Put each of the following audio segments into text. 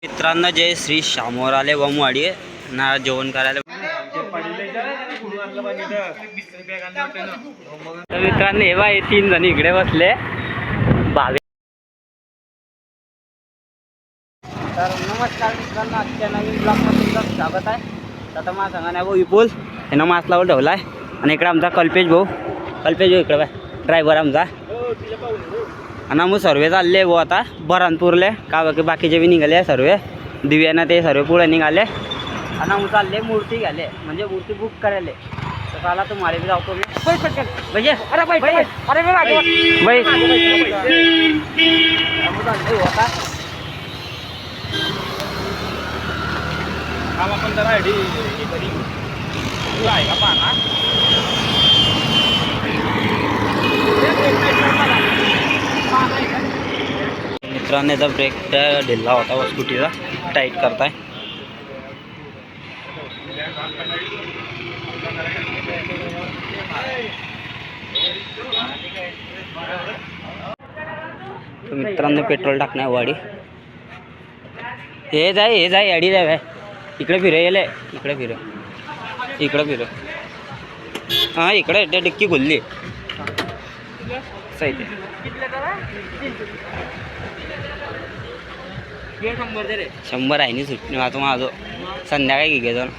मित्रांनो जय श्री शामोराले वमवाडी ना जेवण करायला तर मित्रांनो हे बघा, हे 3 जण इकडे बसले भावे. तर नमस्कार मित्रांनो, आजच्या नवीन ब्लॉगमध्ये तुमचं स्वागत आहे. आता मला सांगा नाही भाऊ विपुल यानं मास्क लावून ठेवला आहे आणि इकडे आमचा कल्पेश भाऊ इकडे बाय ड्रायव्हर आमचा. आणि मग सर्वे चालले भाऊ आता बरानपूरले का बाकीचे बी निघाले सर्वे दिव्यानं ते सर्वे पुढे निघाले आणि मग चालले मूर्ती घ्याले म्हणजे मूर्ती बुक करायला. तर चला तुम्हाला बी जातो मी भैया. अरे भाई अरे भाई होता आपण जरा आहे का पाना मित्रांनो याचा ब्रेक ढिल्ला होता व स्कूटीचा टाईट करताय. मित्रांनो पेट्रोल टाकणार वाडी हे जाय अडी जाय इकडे फिरे येले इकडे फिर हां इकडे डिक्की खुलली सही 100 आहे नाही सुट माझं संध्याकाळी घे जाऊन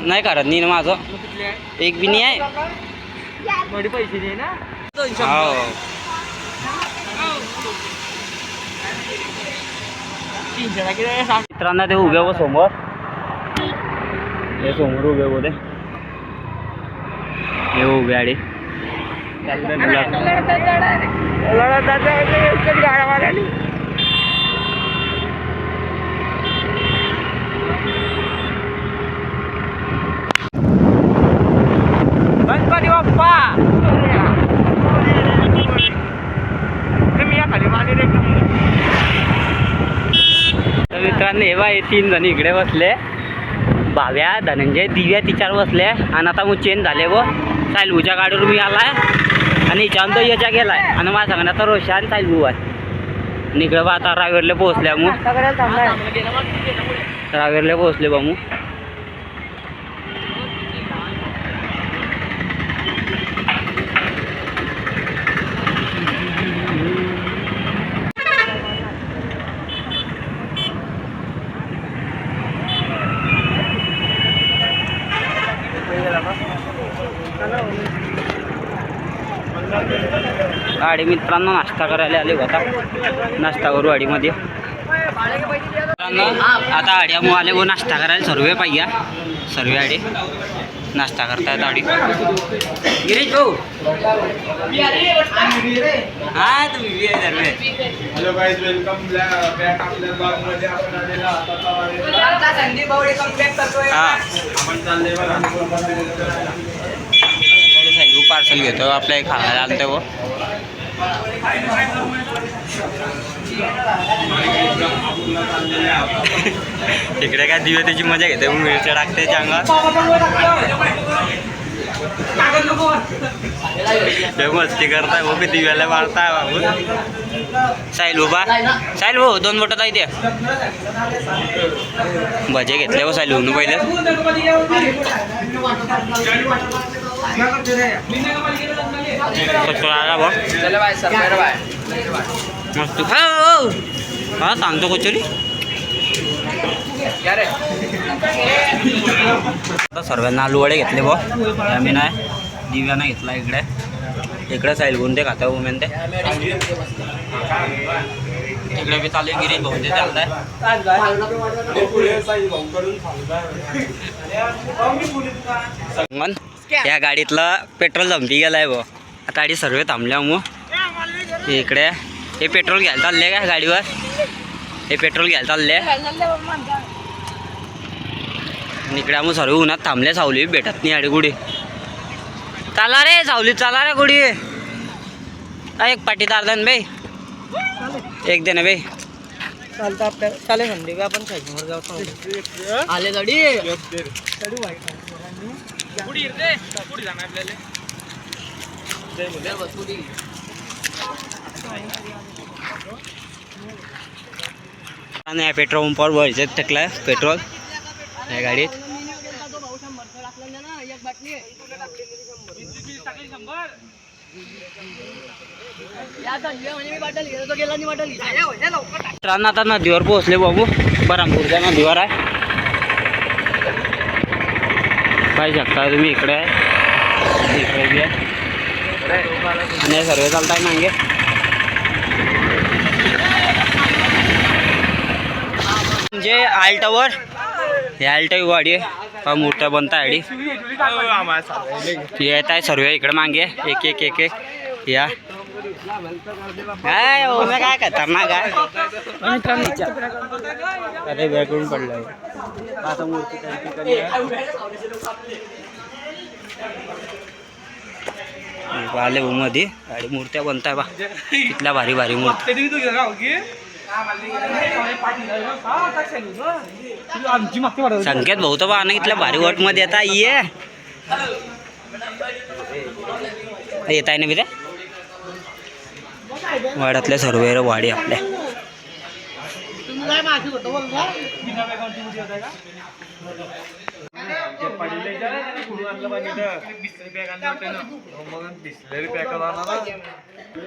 नाही करत नाही ना माझं एक बी नाही आहे. पैसे दे ना मित्रांनो ते उभे हो समोर उभे होते हे उभे आडे गणपती बाप्पा मित्रांनो हे बा हे 3 जण इकडे बसले भाव्या धनंजय दिव्या तिच्यावर बसले आणि आता मग चेंज झाले व सायलूच्या गाडीवर मी आलाय आणि हिच्यानंतर याच्या गेलाय आणि मला सांगण्यात तर रोशन सायलू आहे आणि इकडे बा आता रावेरला पोहोचल्या मग रावेरला पोहोचले बा मग गाडी मित्रांनो नाश्ता करायला आले होता नाश्ता करू गाडीमध्ये मित्रांनो आता आड्यामुळे आले व नाश्ता करायला सर्वे पाहिजे सर्वे आडे नाश्ता करतायत आडी गिरीश भाऊ हां तुम्ही सर्वे हेलो गाइस वेलकम बॅक आपल्या ब्लॉग मध्ये आपण आलेला आता संदीप भाऊ कंप्लीट करतोय आपण चालले पार्सल घेतो आपल्या खायला आणते व तिकडे काय दिवे त्याची मजा घेते मिरच्या टाकते अंगात मस्ती करताय हो किती दिव्याला मारताय बाबू साहिल भाऊ 2 बोटात आहे ते भजे घेतले व साहिल भाऊ पहिले मस्त हा सांगतो कोचोरी आता सर्वांना आलू वडे घेतले बा आम्ही नाही दिव्यानं घेतला इकडे साईल गुंडे खाता उमेन ते इकडे बी चालू गिरीश भाऊ ते चालताय या गाडीतलं पेट्रोल संपी गेलाय बा आता गाडी सर्व थांबल्या मग इकडे हे पेट्रोल घ्यायला चालले का गाडीवर हे पेट्रोल घ्यायला चालले इकडे आम्ही सर्व उन्हात थांबले सावली भेटत नाही आडी गुडी चाला रे सावली चाला रे गुडी एक पाटी दारदान बाई एक दे ना बाई चालतं आपल्याला चालेल संडे आपण सायकलवर जाऊ आले गाडी आपल्याला आणि पेट्रोल पंपावर भरायचं टाकलं पेट्रोल या गाडीत. मित्रांनो आता नदीवर पोहोचले बाबू. बरामपूरच्या नदीवर आहे. पाहिजे शकता तुम्ही इकडे आहे इकडे बी आहे आणि सर्व चालताय मागे. म्हणजे आल्टावर हे आल्टा गाडी आहे मोठ्या बनता गाडी येत आहे सर्व इकडे मागे एक एक एक एक या काय हो मी काय खतरनाक आहे. अरे वेगळून पडलं आता मूर्ती आले मध्ये गाडी मूर्त्या बनताय बा. इथल्या भारी भारी मूर्ती संकेत भाऊ तर बा ना इथल्या भारी वट मध्ये येता ये येत आहे ना बिरे वाड्यातल्या सर्व वाडी आपल्या.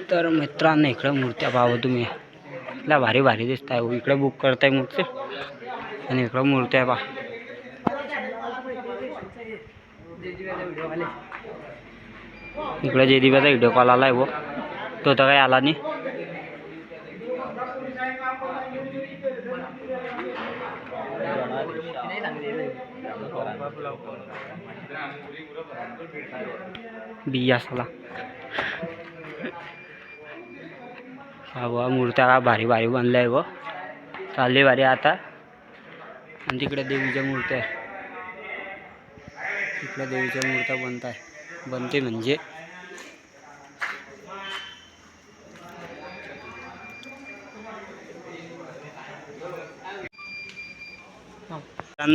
तर मित्रांनो इकडं मूर्त्या पाहा तुम्ही इथल्या भारी भारी दिसत आहे. इकडे बुक करताय मूर्ती आणि इकडं मूर्त्या पहा. इकडे जयदीपाचा व्हिडिओ कॉल आलाय वो तो तर काही आला नाही. बिया साला मूर्त्या भारी भारी बनल्या व चालली भारी आता. आणि तिकडे देवीच्या मूर्त्या आहे. तिकडे देवीच्या मूर्त्या बनते म्हणजे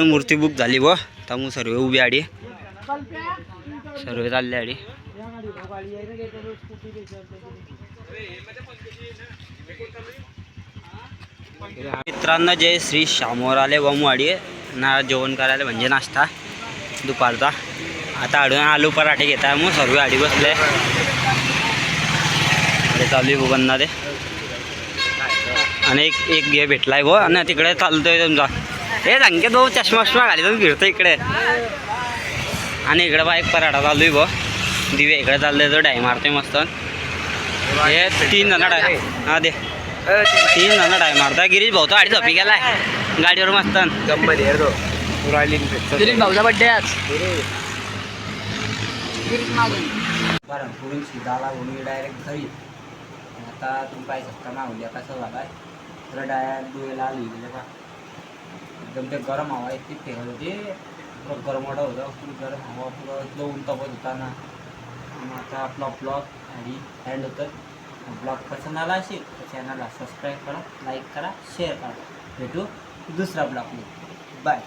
मूर्ती बुक झाली व त्यामुळे सर्व उभी आडी सर्व चालले आडी. मित्रांनो जय श्री श्यामवर आले वामवाडी ना जेवण करायला म्हणजे नाश्ता दुपारचा. आता आलू पराठे घेत आहे मग सर्व आडी बसले चालू आहे बघा ते. आणि एक घे भेटलाय व आणि तिकडे चालतोय तुमचा हे संकेत भाऊ चष्मा घाली तुम्ही फिरतो इकडे. आणि इकडे बा एक पराठा चालू आहे व दिवे इकडे चालले तो डाय मारतोय मस्त. हे 3 जण डाय हा दे 3 जण डाय मारता. गिरीश भाऊ तो आडी झोपी गेलाय गाडीवर मस्त भाऊचा बड्डे आज. बरं पुढे शिदाला डायरेक्ट घरी. आता तुम्ही पाहिजे शकता ना उद्या कसं झालाय तर डायरेक्ट दुवेला आली का एकदम ते गरम हवा इतकी फेरत होती. पुरं गरमवाडा होता गरम हवा पुरं ऊन तपत होता ना. आता आपला ब्लॉग आणि हँड होतं. ब्लॉग पसंत आला असेल तर चॅनलला सबस्क्राईब करा लाईक करा शेअर करा. भेटू दुसरा ब्लॉगमध्ये बाय.